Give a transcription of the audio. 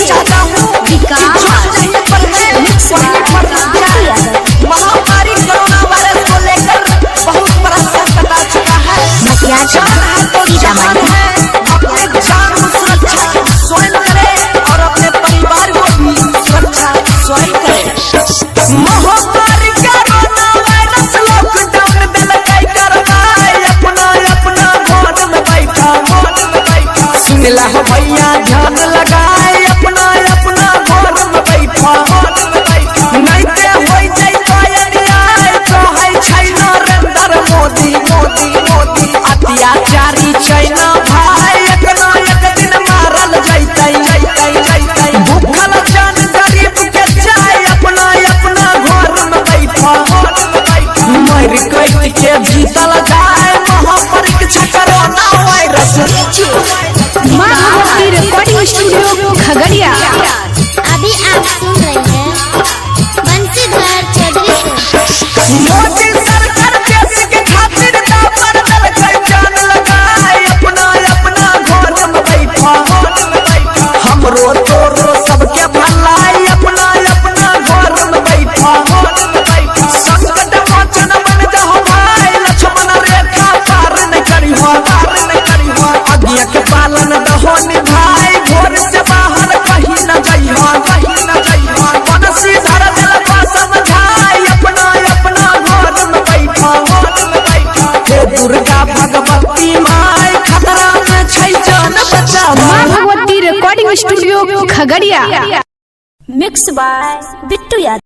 चाहता हूँ महामारी कोरोना वायरस को लेकर बहुत बड़ा संकट आ चुका है। अपने जान को सुरक्षा स्वयं करें और अपने परिवार को भी सुरक्षा स्वयं करें। महामारी कोरोना वायरस लॉकडाउन में लगाई करवाए अपना अपना घर में बैठा सुनला हो भैया ध्यान लगाए अपना अपना घर में बैठा नहीं ते होई जाई पायरिया तो है चाइना नरेंद्र मोदी मोदी मोदी अत्याचारी चाइना भाई एक दिन मारल जैतै भूखल जान गरीब के जाए अपना अपना घर में बैठा मर कट के जीतल जाए महापरीक्षा corona virus. Mahabhakti recording studio Khagaria. अभी आप सुन रहे हैं बंसीधर चौधरी से। मोदी सरकार देश के खातिर दावर दल कर जान लगाए अपना अपना घर में बैठा हमरो तोरो सबके भलाई अपना अपना घर में बैठा संकट मोचन बन जाओ भाई लक्ष्मण रेखा पार न करिहो अज्ञा के पालन दहो निभाई घर से बाहर कहीं न जइहो बनसी धर दिल को समझाई अपना अपना घर में बैठा हे दुर्गा भगवती माई खतरा में छै जान बचा। Mahabhakti recording studio Khagaria. Mix by Bittu Yadav.